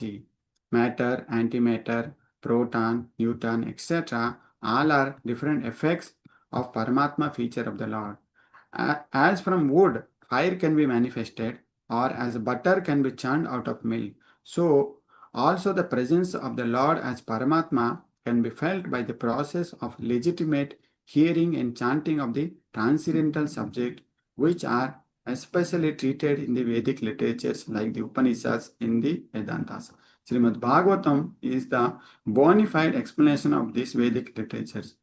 energy. Matter, antimatter, proton, neutron, etc. all are different effects of Paramatma feature of the Lord. As from wood, fire can be manifested, or as butter can be churned out of milk. So, also the presence of the Lord as Paramatma can be felt by the process of legitimate hearing and chanting of the transcendental subject, which are especially treated in the Vedic literatures like the Upanishads in the Vedantas. Srimad Bhagavatam is the bona fide explanation of these Vedic literatures.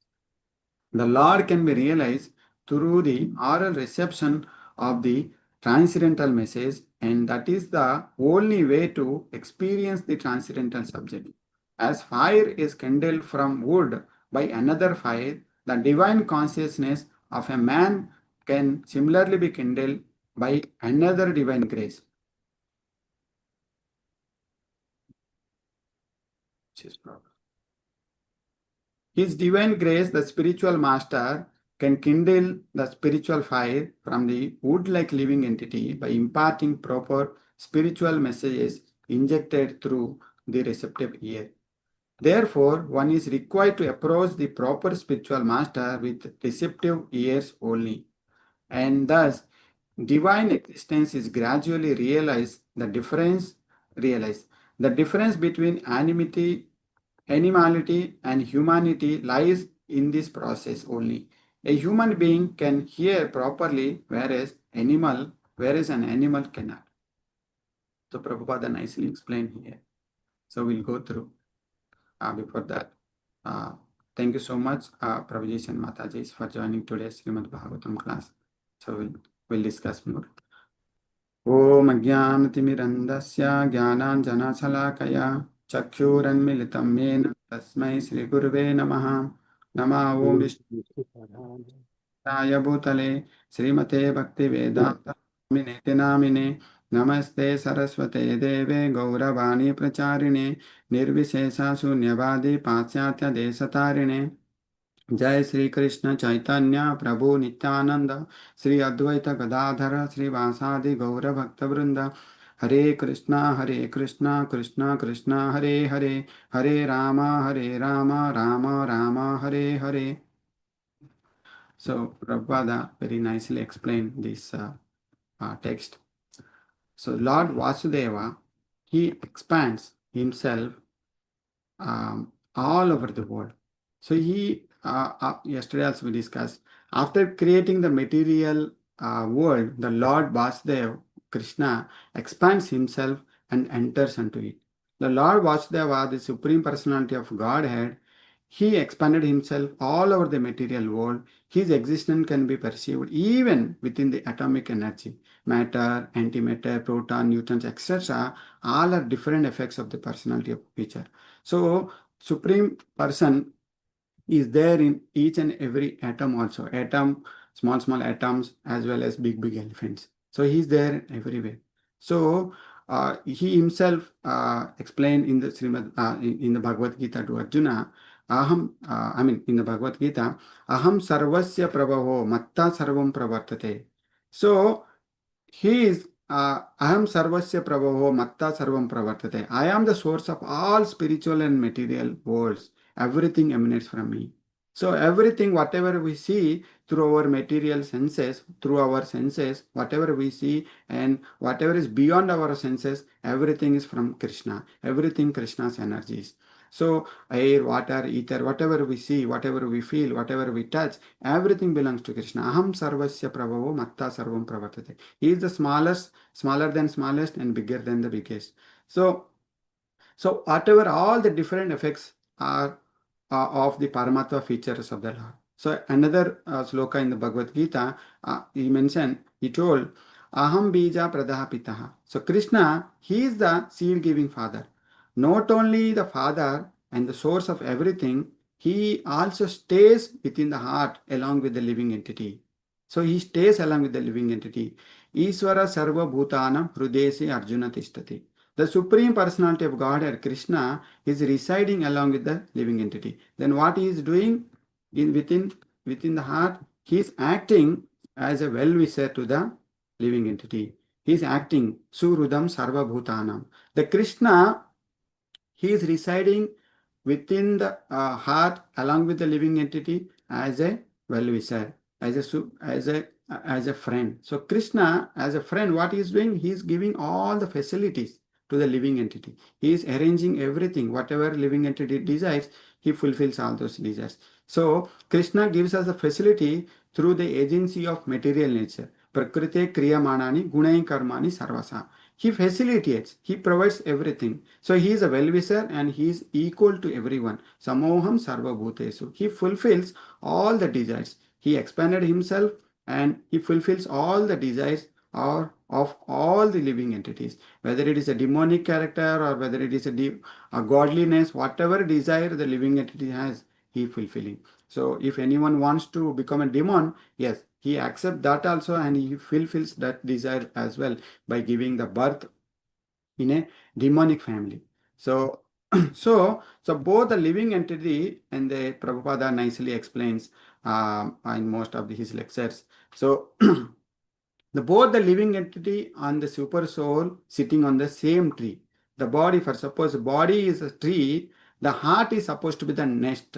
The Lord can be realized through the oral reception of the transcendental message, and that is the only way to experience the transcendental subject. As fire is kindled from wood by another fire, the divine consciousness of a man can similarly be kindled by another divine grace. His divine grace, the spiritual master, can kindle the spiritual fire from the wood-like living entity by imparting proper spiritual messages injected through the receptive ear. Therefore, one is required to approach the proper spiritual master with receptive ears only. And thus, divine existence is gradually realized. The difference between animality and humanity lies in this process only. A human being can hear properly, whereas an animal cannot. So Prabhupada nicely explained here. So we'll go through before that. Thank you so much, Prabhuji and Mataji, for joining today's Srimad Bhagavatam class. So we'll discuss more. ॐ अज्ञानतिमिरन्दस्य ज्ञानाञ्जनशलाकया चक्षुरन्मिलितं येन तस्मै श्रीगुरुवे नमः। नमः ॐ विष्णुपादाय भूतले श्रीमते भक्तिवेदान्त नामिने नमस्ते सरस्वते देवे गौरवाणी प्रचारिणे निर्विशेषा शून्यवादी पाश्चात्य देशतारिणे जय श्री कृष्ण चैतन्य प्रभु नित्यानंद श्री अद्वैत गदाधर श्रीवासादि गौर भक्त वृंद हरे Krishna Krishna Krishna Hare Hare Hare Ram Ram Ram Hare Hare. So Prabhupada very nicely explained this text. So Lord Vasudeva, he expands himself all over the world. So he, yesterday also we discussed, after creating the material world, the Lord Vasudeva, Krishna, expands himself and enters into it. The Lord Vasudeva, the Supreme Personality of Godhead, he expanded himself all over the material world. His existence can be perceived even within the atomic energy. Matter, antimatter, proton, neutrons, etc. all are different effects of the personality of feature. So, Supreme Person is there in each and every atom also. Atom, small atoms, as well as big elephants. So, he is there everywhere. So, he himself explained in the Srimad, in the Bhagavad Gita to Arjuna, in the Bhagavad Gita, aham sarvasya prabhavo matta sarvam pravartate. So, he is aham sarvasya prabhavo matta sarvam pravartate. I am the source of all spiritual and material worlds. Everything emanates from me. So everything, whatever we see through our material senses, whatever we see and whatever is beyond our senses, everything is from Krishna. Everything Krishna's energies. So air, water, ether, whatever we see, whatever we feel, whatever we touch, everything belongs to Krishna. Aham sarvasya prabhavo matta sarvam pravartate. He is the smallest, smaller than smallest, and bigger than the biggest. So whatever all the different effects are of the Paramatma features of the Lord. So another sloka in the Bhagavad Gita, he told, Aham bija pradaha pitaha. So Krishna, he is the seed-giving father. Not only the father and the source of everything, he also stays within the heart along with the living entity. So he stays along with the living entity. Iswara sarva bhutanam hrudesi arjuna tishtati. The Supreme Personality of Godhead, Krishna, is residing along with the living entity. Then what he is doing within the heart? He is acting as a well-wisher to the living entity. He is acting surudam sarva bhutanam. The Krishna He is residing within the heart along with the living entity as a well-wisher, as a friend. So Krishna, as a friend, what he is doing? He is giving all the facilities to the living entity. He is arranging everything. Whatever living entity desires, he fulfills all those desires. So Krishna gives us a facility through the agency of material nature. Prakrite kriyamanani gunai karmani sarvasa. He facilitates, he provides everything. So he is a well-wisher and he is equal to everyone. Samoham sarva bhutesu. He fulfills all the desires. He expanded himself and he fulfills all the desires of all the living entities. Whether it is a demonic character or whether it is a godliness, whatever desire the living entity has, he fulfilling. So if anyone wants to become a demon, yes, he accepts that also and he fulfills that desire as well by giving the birth in a demonic family. So, so both the living entity and the Prabhupada nicely explains in most of his lectures. So, both the living entity and the super soul sitting on the same tree. The body, for suppose body is a tree, the heart is supposed to be the nest.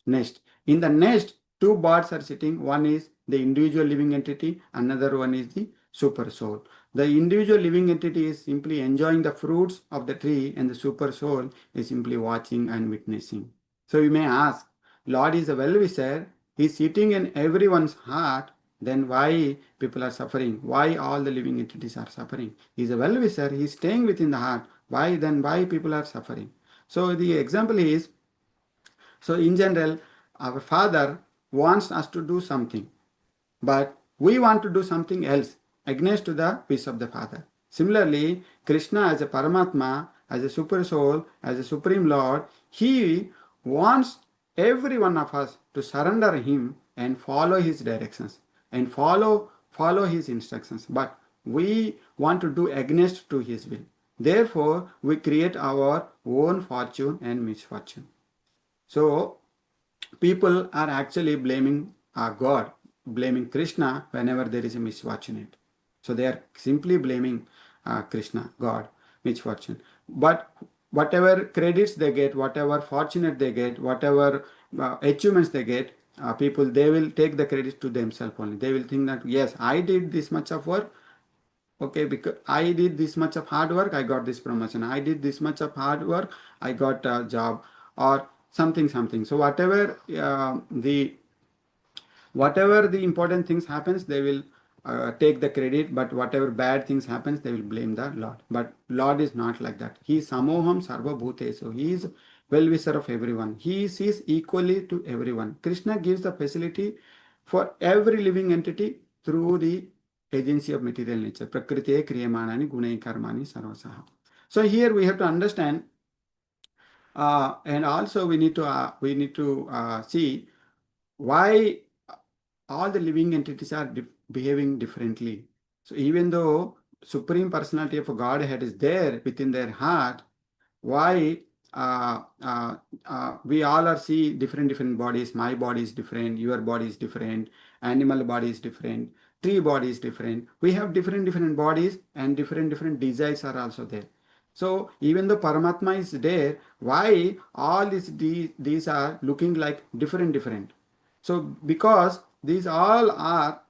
Nest. In the nest, two birds are sitting. One is the individual living entity, another one is the super soul. The individual living entity is simply enjoying the fruits of the tree, and the super soul is simply watching and witnessing. So you may ask, Lord is a well-wisher, he is sitting in everyone's heart, then why people are suffering? Why all the living entities are suffering? He is a well-wisher, he is staying within the heart. Why people are suffering? So the example is, so in general, our father wants us to do something, but we want to do something else against to the peace of the Father. Similarly, Krishna as a Paramatma, as a super soul, as a supreme Lord, he wants every one of us to surrender him and follow his directions and follow his instructions. But we want to do against to his will. Therefore, we create our own fortune and misfortune. So people are actually blaming God, blaming Krishna whenever there is a misfortunate. So they are simply blaming Krishna, God, misfortune. But whatever credits they get, whatever fortunate they get, whatever achievements they get, people, they will take the credit to themselves only. They will think that, yes, I did this much of work. Okay, because I did this much of hard work, I got this promotion. I did this much of hard work, I got a job, or something. So whatever the important things happens, they will take the credit. But whatever bad things happens, they will blame the Lord. But Lord is not like that. He is samoham sarva bhutesu. He is well-wisher of everyone. He sees equally to everyone. Krishna gives the facility for every living entity through the agency of material nature. Prakriti kriyamanani gunai karmani sarvasaha. So here we have to understand, and also we need to see why all the living entities are behaving differently. So even though Supreme Personality of Godhead is there within their heart, why we all are see different bodies. My body is different, your body is different, animal body is different, tree body is different. We have different bodies, and different desires are also there. So even though Paramatma is there, why all these are looking like different? So because these all are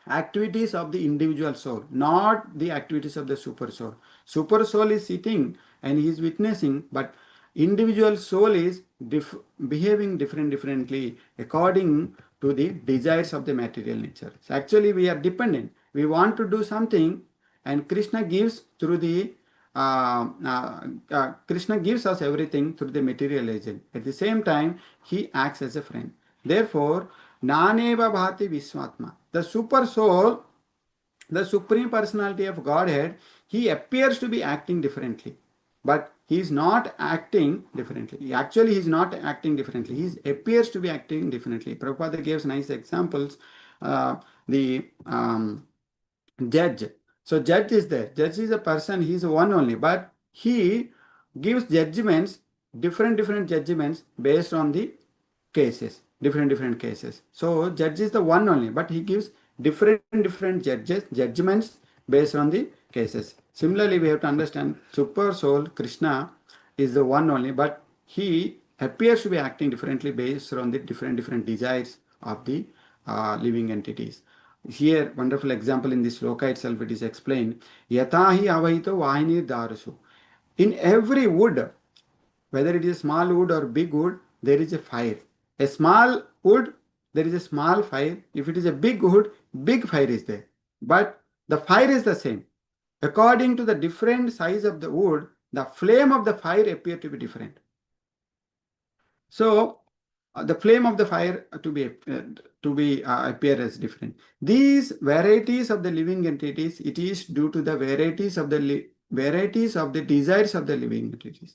activities of the individual soul, not the activities of the super soul. Super soul is sitting and he is witnessing, but individual soul is behaving differently according to the desires of the material nature. So actually we are dependent. We want to do something, and Krishna gives through the Krishna gives us everything through the material agent. At the same time, he acts as a friend. Therefore, Naneva Bhati Viswatma, the super soul, the supreme personality of Godhead, he appears to be acting differently, but he is not acting differently. Actually, he is not acting differently. He appears to be acting differently. Prabhupada gives nice examples. The judge. So judge is there. Judge is a person. He is one only, but he gives judgments, different judgments based on the cases, different cases. So judge is the one only, but he gives different judgments based on the cases. Similarly, we have to understand super soul Krishna is the one only, but he appears to be acting differently based on the different desires of the living entities. Here, wonderful example in this sloka itself, it is explained, Yatahi avaito vahinir darusu. In every wood, whether it is small wood or big wood, there is a fire. A small wood, there is a small fire. If it is a big wood, big fire is there. But the fire is the same. According to the different size of the wood, the flame of the fire appear to be different. So the flame of the fire to be appear as different. These varieties of the living entities, it is due to the varieties of the desires of the living entities.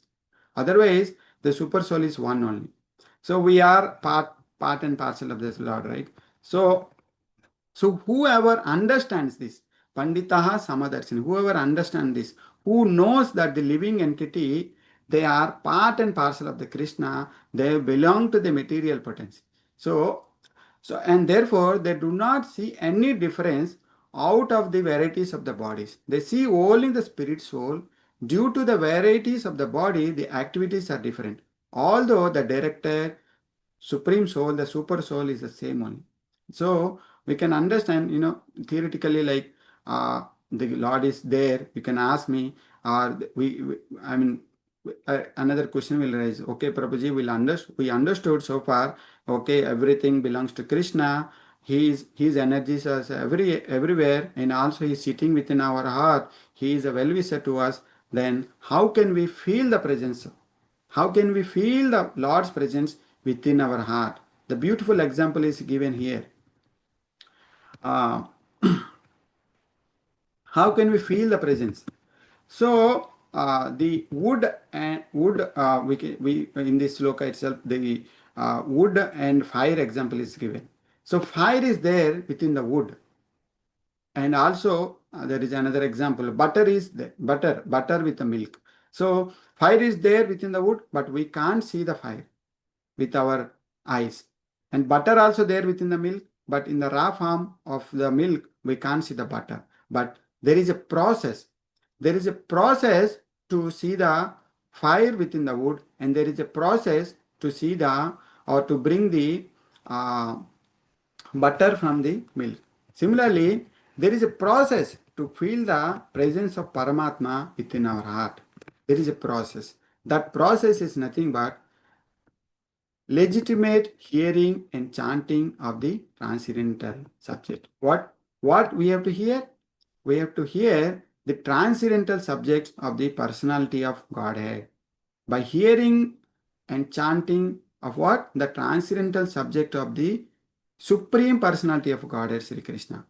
Otherwise, the super soul is one only. So we are part and parcel of this Lord, right? So whoever understands this, Panditaha Samadarshini, whoever understands this, who knows that the living entity, they are part and parcel of the Krishna, they belong to the material potency. And therefore they do not see any difference out of the varieties of the bodies. They see only the spirit soul. Due to the varieties of the body, the activities are different. Although the director, supreme soul, the super soul is the same only. So we can understand, theoretically, like the Lord is there. You can ask me, or I mean, another question will arise. Okay, Prabhuji, we understood so far. Okay, everything belongs to Krishna. His energies are everywhere, and also He is sitting within our heart. He is a well-wisher to us. Then how can we feel the presence? How can we feel the Lord's presence within our heart? The beautiful example is given here. Uh, how can we feel the presence? So the we in this sloka itself, the wood and fire example is given. So fire is there within the wood, and also there is another example. Butter is there, butter with the milk. So fire is there within the wood, but we can't see the fire with our eyes. And butter also there within the milk, but in the raw form of the milk, we can't see the butter. But there is a process. There is a process to see the fire within the wood, and there is a process to see or to bring the uh, butter from the milk. Similarly, there is a process to feel the presence of Paramatma within our heart. There is a process. That process is nothing but legitimate hearing and chanting of the transcendental subject. What we have to hear? We have to hear the transcendental subjects of the personality of Godhead. By hearing and chanting of what? The transcendental subject of the Supreme Personality of Godhead, Sri Krishna.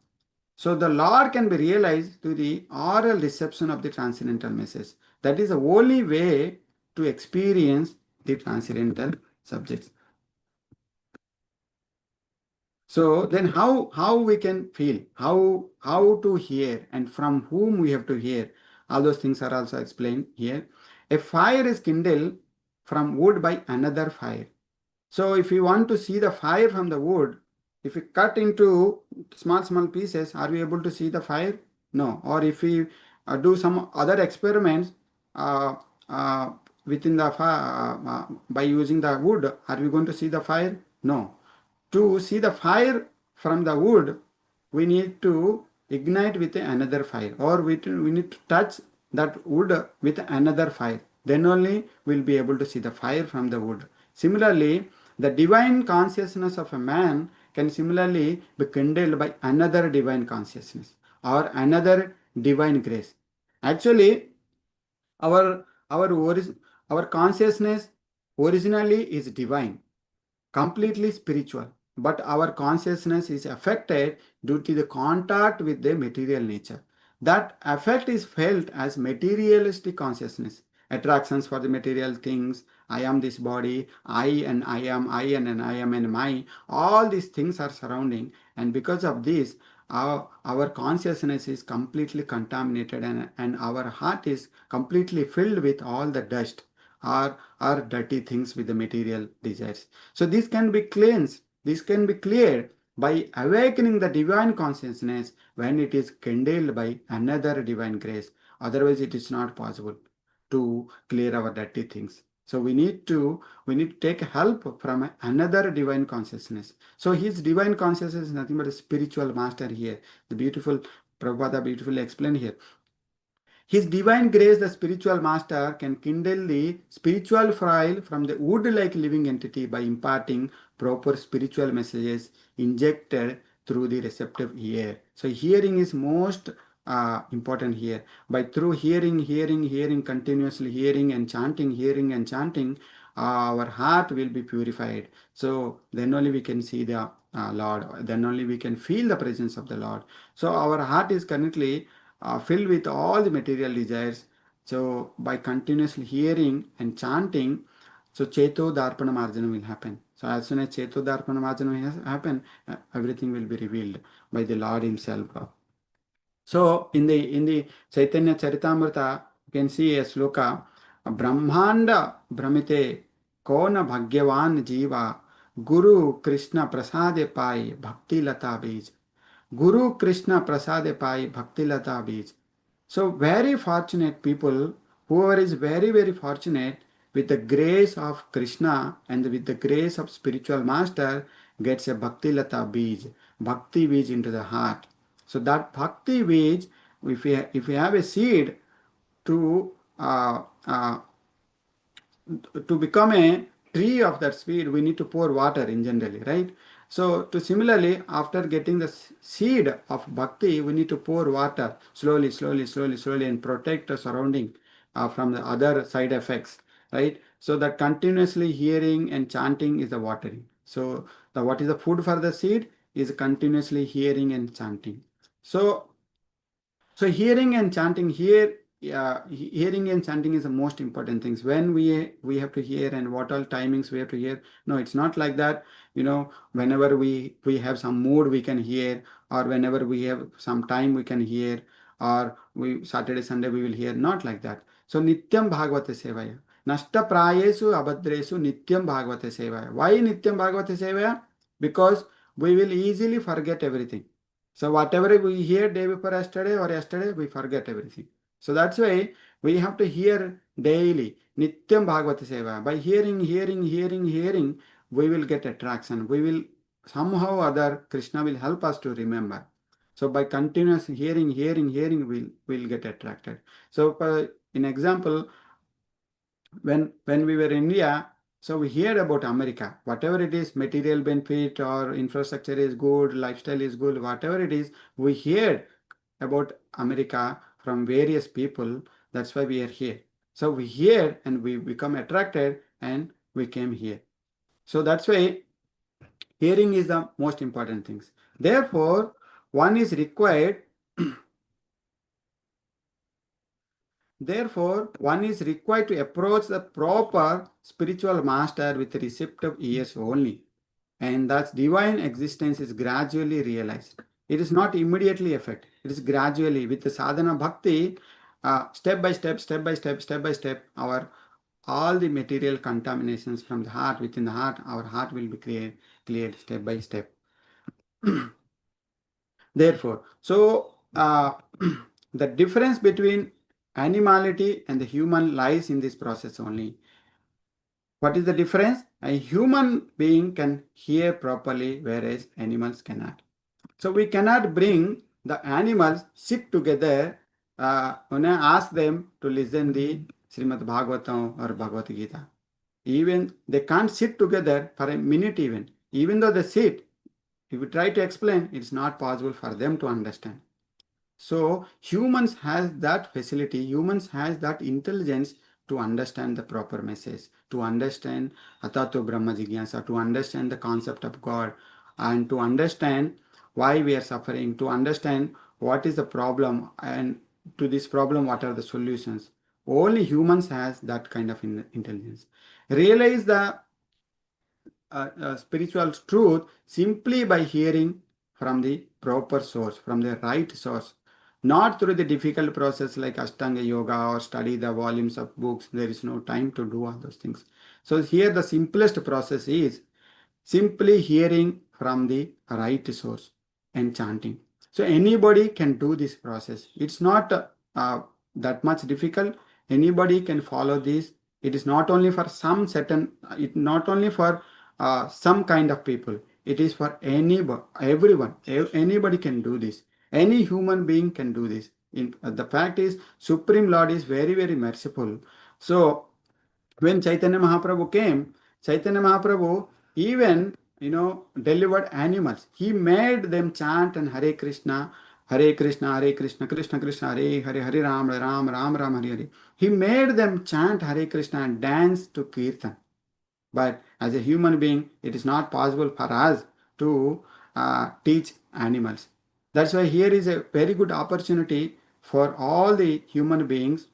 So the Lord can be realized through the oral reception of the transcendental message. That is the only way to experience the transcendental subjects. So then how we can feel, how to hear, and from whom we have to hear, all those things are also explained here. A fire is kindled from wood by another fire. So if you want to see the fire from the wood, if we cut into small pieces, are we able to see the fire? No. Or if we do some other experiments uh, uh, within the by using the wood, are we going to see the fire? No. To see the fire from the wood, we need to ignite with another fire, or we need to touch that wood with another fire. Then only we'll be able to see the fire from the wood. Similarly, the divine consciousness of a man can similarly be kindled by another divine consciousness or another divine grace. Actually, our our consciousness originally is divine, completely spiritual, but our consciousness is affected due to the contact with the material nature. That effect is felt as materialistic consciousness, attractions for the material things. I am this body, I and I am and my, all these things are surrounding, and because of this our consciousness is completely contaminated, and our heart is completely filled with all the dust or dirty things with the material desires. So this can be cleansed, this can be cleared by awakening the divine consciousness when it is kindled by another divine grace. Otherwise, it is not possible. to clear our dirty things. So we need to take help from another divine consciousness. So his divine consciousness is nothing but a spiritual master here. The beautiful Prabhupada beautifully explained here. His divine grace, the spiritual master, can kindle the spiritual fire from the wood-like living entity by imparting proper spiritual messages injected through the receptive ear. So hearing is most important here. By through hearing, continuously hearing and chanting, our heart will be purified. So then only we can see the Lord. Then only we can feel the presence of the Lord. So our heart is currently filled with all the material desires. So by continuously hearing and chanting, so Cheto Darpana Marjana will happen. So as soon as Cheto Darpana Marjana will happen, everything will be revealed by the Lord Himself. So in the Chaitanya Charitamrita, you can see a sloka, Brahmanda Brahmite Kona Bhagyavan Jiva Guru Krishna Prasade Pai Bhakti Lata Bij. Guru Krishna Prasade Pai Bhakti Lata Bij. So very fortunate people, whoever is very, very fortunate with the grace of Krishna and with the grace of spiritual master gets a Bhakti Lata Bij, Bhakti Bij into the heart. So that Bhakti Bij, if we have a seed to to become a tree of that seed, we need to pour water in generally, right? So to similarly, after getting the seed of bhakti, we need to pour water slowly and protect the surrounding from the other side effects, right? So that continuously hearing and chanting is the watering. So what is the food for the seed is continuously hearing and chanting. So hearing and chanting here, hearing and chanting is the most important things. When we have to hear and what all timings we have to hear. No, it's not like that. Whenever we have some mood we can hear, or whenever we have some time we can hear, or we Saturday Sunday we will hear. Not like that. So nityam bhagavate sevaya. Nashta prayesu abhadresu nityam bhagavate sevaya. Why nityam bhagavate sevaya? Because we will easily forget everything. So whatever we hear day before yesterday or yesterday, we forget everything. So that's why we have to hear daily. Nityam Bhagavata Seva. By hearing, we will get attraction. We will somehow or other, Krishna will help us to remember. So by continuous hearing, we'll get attracted. So in example, when we were in India, so we heard about America. Whatever it is, material benefit or infrastructure is good, lifestyle is good, whatever it is, we heard about America from various people. That's why we are here. So we hear and we become attracted and we came here. So that's why hearing is the most important things. Therefore, one is required Therefore, one is required to approach the proper spiritual master with receptive ears only, and thus divine existence is gradually realized. It is not immediately effect. It is gradually with the sadhana bhakti, step by step, our all the material contaminations from the heart within the heart, our heart will be cleared step by step. Therefore, so the difference between animality and the human lies in this process only. What is the difference? A human being can hear properly, whereas animals cannot. So we cannot bring the animals sit together, ask them to listen the Srimad Bhagavatam or Bhagavad Gita. Even they can't sit together for a minute even. Even though they sit, if we try to explain, it's not possible for them to understand. So humans has that facility, humans has that intelligence to understand the proper message, to understand Atato Brahma Jigyasa, to understand the concept of God, and to understand why we are suffering, to understand what is the problem, and to this problem what are the solutions. Only humans has that kind of intelligence. Realize the spiritual truth simply by hearing from the proper source, from the right source, not through the difficult process like Ashtanga Yoga or study the volumes of books. There is no time to do all those things. So here the simplest process is simply hearing from the right source and chanting. So anybody can do this process. It's not that much difficult. Anybody can follow this. It is not only for some certain, it not only for some kind of people. It is for anybody, everyone. Anybody can do this. Any human being can do this. The fact is, Supreme Lord is very, very merciful. So when Chaitanya Mahaprabhu came, Chaitanya Mahaprabhu even delivered animals. He made them chant and Hare Krishna, Hare Krishna, Hare Krishna, Krishna Krishna, Hare Hare, Hare Ram, Ram Ram, Ram Hare Hare. He made them chant Hare Krishna and dance to Kirtan. But as a human being, it is not possible for us to teach animals. That's why here is a very good opportunity for all the human beings,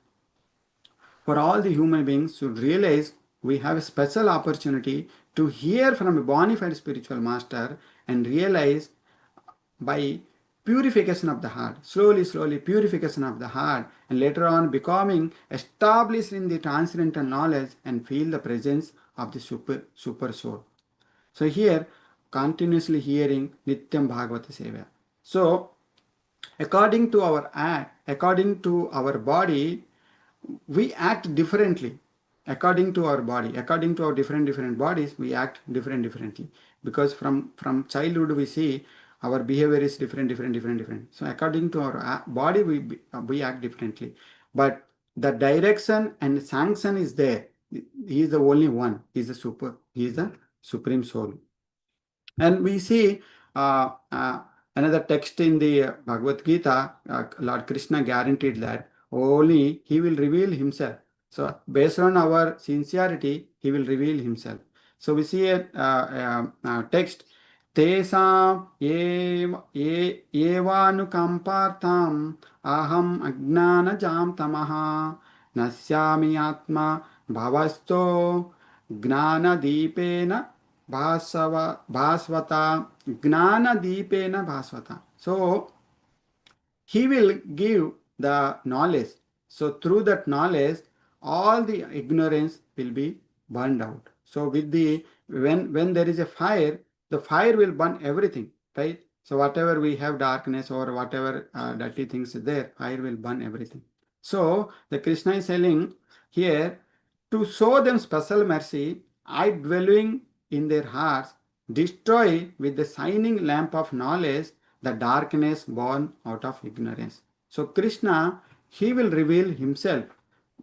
should realize we have a special opportunity to hear from a bona fide spiritual master and realize by purification of the heart, slowly purification of the heart, and later on becoming established in the transcendental knowledge and feel the presence of the super soul. So here, continuously hearing Nityam Bhagavata Seva. So according to our act, according to our body, we act differently. According to our body, according to our different bodies, we act differently, because from childhood we see our behavior is different. So according to our body, we act differently, but the direction and sanction is there. He is the only one. He is the supreme soul. And we see another text in the Bhagavad Gita. Lord Krishna guaranteed that only He will reveal Himself. So, based on our sincerity, He will reveal Himself. So, we see a text. Tesam evanukampartam aham agnana jam tamaha nasyami atma bhavasto gnana deepena Bhasvata, Gnana Deepena Bhasvata. So he will give the knowledge. So through that knowledge, all the ignorance will be burned out. So with the when there is a fire, the fire will burn everything, right? So whatever we have darkness or whatever dirty things is there, fire will burn everything. So the Krishna is telling here to show them special mercy, I dwelling in their hearts, destroy with the shining lamp of knowledge the darkness born out of ignorance. So Krishna, he will reveal himself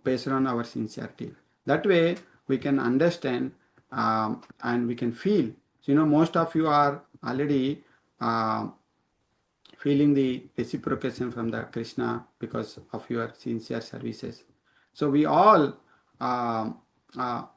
based on our sincerity. That way we can understand and we can feel. So, most of you are already feeling the reciprocation from the Krishna because of your sincere services. So we all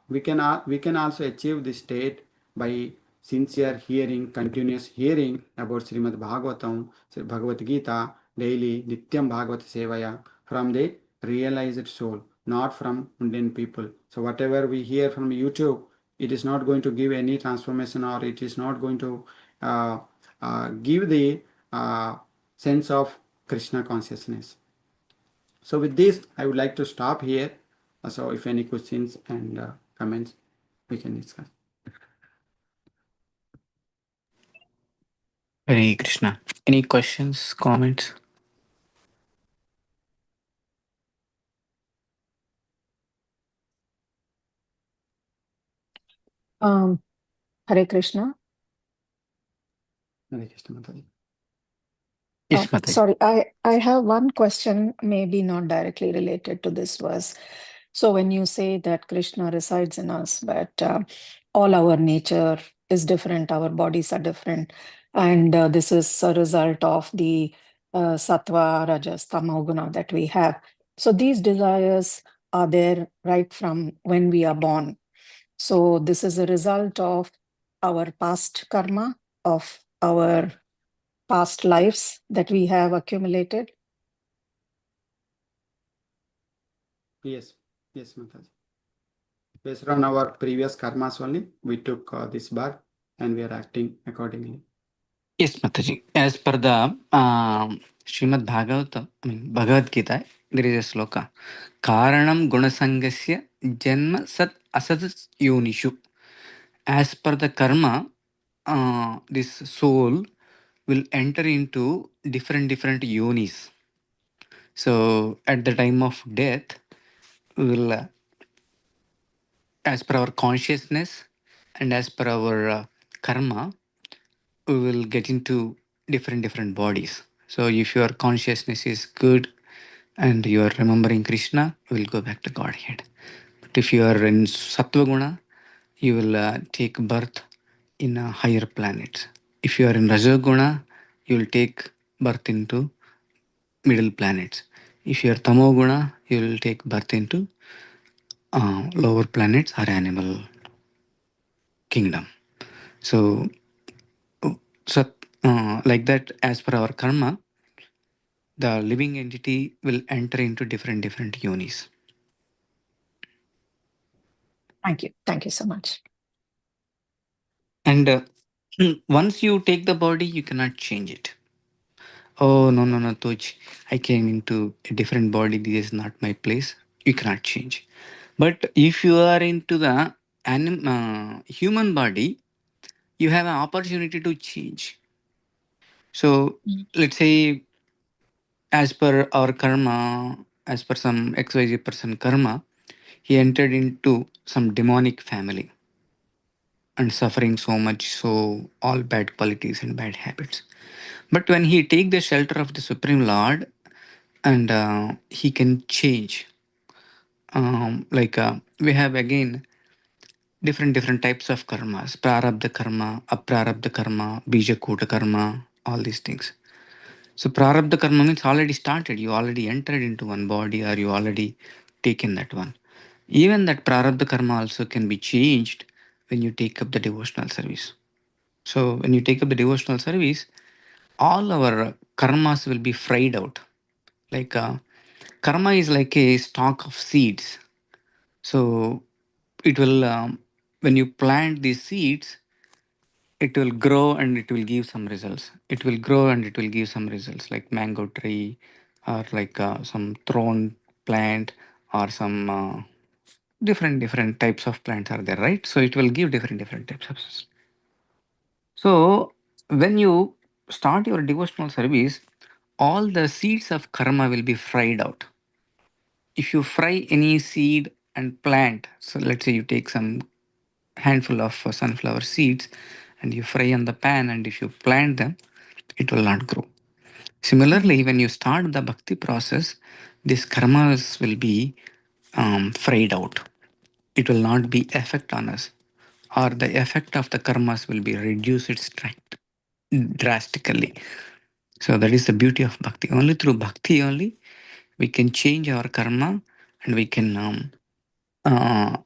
we can also achieve this state by sincere hearing, continuous hearing about Srimad Bhagavatam, Bhagavad Gita, daily Nityam Bhagavata Sevaya from the realized soul, not from mundane people. So whatever we hear from YouTube, it is not going to give any transformation, or it is not going to give the sense of Krishna consciousness. So with this, I would like to stop here. So if any questions and comments, we can discuss. Hare Krishna. Any questions, comments? Hare Krishna. Hare Krishna Mataji. Yes, Mataji. Sorry, I have one question, maybe not directly related to this verse. So when you say that Krishna resides in us, but all our nature is different, our bodies are different, and this is a result of the sattva, rajas, tamo guna that we have. So these desires are there right from when we are born. So this is a result of our past karma, of our past lives that we have accumulated. Yes, Mataji. Based on our previous karmas only, we took this birth and we are acting accordingly. Yes, Mataji. As per the Srimad Bhagavatam, Bhagavad Gita, there is a sloka. Karanam gunasangasya janma sat asat yonishu. As per the karma, this soul will enter into different yonis. So at the time of death, will, as per our consciousness and as per our karma, we will get into different bodies. So if your consciousness is good and you are remembering Krishna, you will go back to Godhead. But if you are in Sattva Guna, you will take birth in higher planets. If you are in Rajoguna, you will take birth into middle planets. If you are Tamoguna, you will take birth into lower planets or animal kingdom. So, so like that, as per our karma, the living entity will enter into different yonis. Thank you so much. And once you take the body, you cannot change it. Oh, no, Toj, I came into a different body. This is not my place. You cannot change. But if you are into the human body, you have an opportunity to change. So, let's say, as per our karma, as per some XYZ person karma, he entered into some demonic family and suffering so much, so all bad qualities and bad habits. But when he take the shelter of the Supreme Lord and he can change, we have again different types of karmas: prarabdha karma, aprarabdha karma, bija kuta karma, all these things. So prarabdha karma means already started, you already entered into one body or you already taken that one. Even that prarabdha karma also can be changed when you take up the devotional service. So when you take up the devotional service, all our karmas will be fried out. Like karma is like a stalk of seeds. So it will when you plant these seeds, it will grow and it will give some results. It will grow and it will give some results, like mango tree or like some thorn plant or some different types of plants are there, right? So it will give different types of. So when you start your devotional service, all the seeds of karma will be fried out. If you fry any seed and plant, so let's say you take some handful of sunflower seeds and you fry on the pan, and if you plant them, it will not grow. Similarly, when you start the bhakti process, these karmas will be fried out. It will not be effect on us, or the effect of the karmas will be reduced drastically. So that is the beauty of bhakti. Only through bhakti only we can change our karma, and we can uh,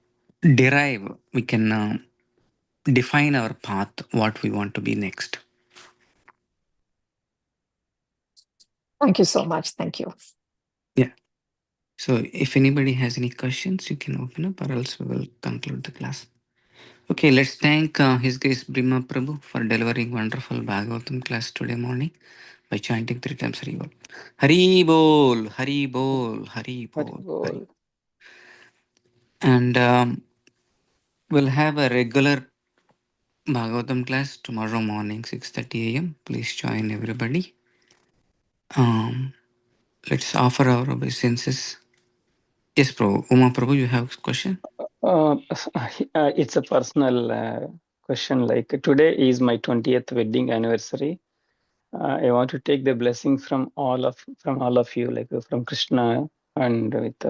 derive, we can define our path, what we want to be next. Thank you so much. Thank you. Yeah. So if anybody has any questions, you can open up, or else we will conclude the class. Okay, let's thank His Grace Brahma Prabhu for delivering wonderful Bhagavatam class today morning by chanting 3 times Hari Bol. Hari Bol, Hari Bol, Hari Bol, Hari. And we'll have a regular Bhagavatam class tomorrow morning, 6:30 a.m. Please join everybody. Let's offer our obeisances. Yes, Prabhu. Uma Prabhu, you have a question? It's a personal question. Like today is my 20th wedding anniversary. I want to take the blessing from all of you, like from Krishna and with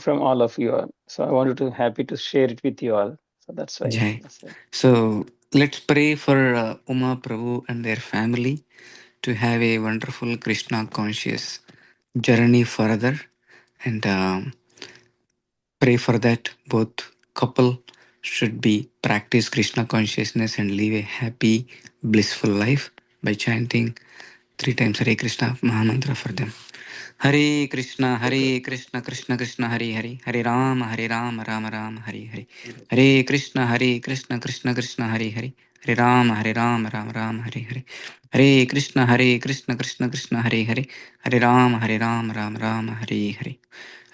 from all of you all. So I wanted to happy to share it with you all. So that's why. Jai. That's it. So let's pray for Uma Prabhu and their family to have a wonderful Krishna conscious journey further, and pray for that both couple should be practice Krishna consciousness and live a happy, blissful life by chanting 3 times Hare Krishna Mahamantra for them. Hare Krishna, Krishna Krishna, Hare Hare, Hare Rama, Rama Rama, Hare Hare. Hare Krishna, Krishna Krishna, Hare Hare, Hare Rama, Rama Rama, Hare Hare. Hare Krishna, Krishna Krishna, Hare Hare, Hare Rama, Rama Rama, Hare Hare.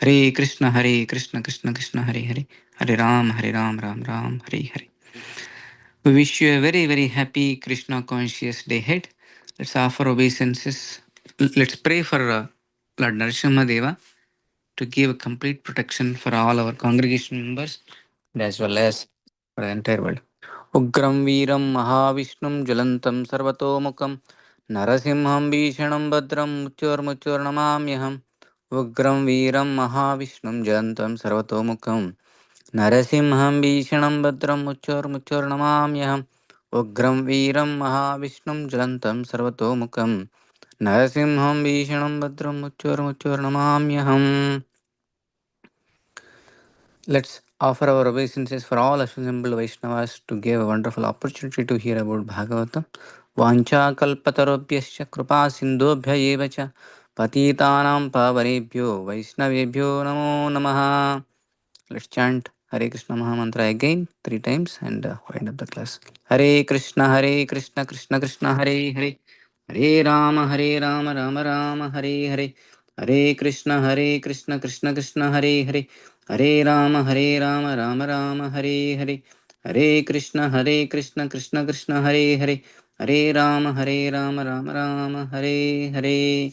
Hare Krishna, Krishna Krishna, Hare Hare, Hare Rama, Rama Rama, Hare Hare. We wish you a very happy Krishna conscious day ahead. Let's offer obeisances. Let's pray for Lord Narasimha Deva to give complete protection for all our congregation members and as well as for the entire world. Ugram Veeram Mahavishnu Jalantam Sarvatomukam Narasimham Bhishanam Badram Mutyur Namamyaham. Ugram Veeram Mahavishnu Jalantam Sarvatomukam Narasimham Bhishanam Badram Mutyur Namamyaham. Ugram Veeram Mahavishnu Jalantam Sarvatomukam Narasimham Bhishanam Badram Mutyur Namamyaham. Let's offer our obeisances for all assembled Vaishnavas to give a wonderful opportunity to hear about Bhagavatam. Vancha kalpatarobhyascha kripa sindhobhya eva cha patitanam pavanebhyo Vaishnavebhyo namo namaha. Let's chant Hare Krishna Mahamantra again 3 times and wind up the class. Hare Krishna, Krishna Krishna, Hare Hare. Hare Rama, Rama Rama, Hare Hare. Hare Krishna, Krishna Krishna, Hare Hare. Hare Rama, Rama Rama, Hare Hare. Hare Krishna, Krishna Krishna, Hare Hare. Hare Rama, Rama Rama, Hare Hare.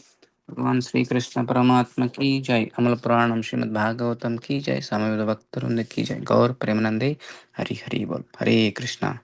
भगवान श्री कृष्ण परमात्मा की जय। अमल पुराणम श्रीमद् भागवतम की जय। सामवेद भक्त वृंद की जय। गौर प्रेमानंदे हरि हरि बोल। हरे कृष्णा।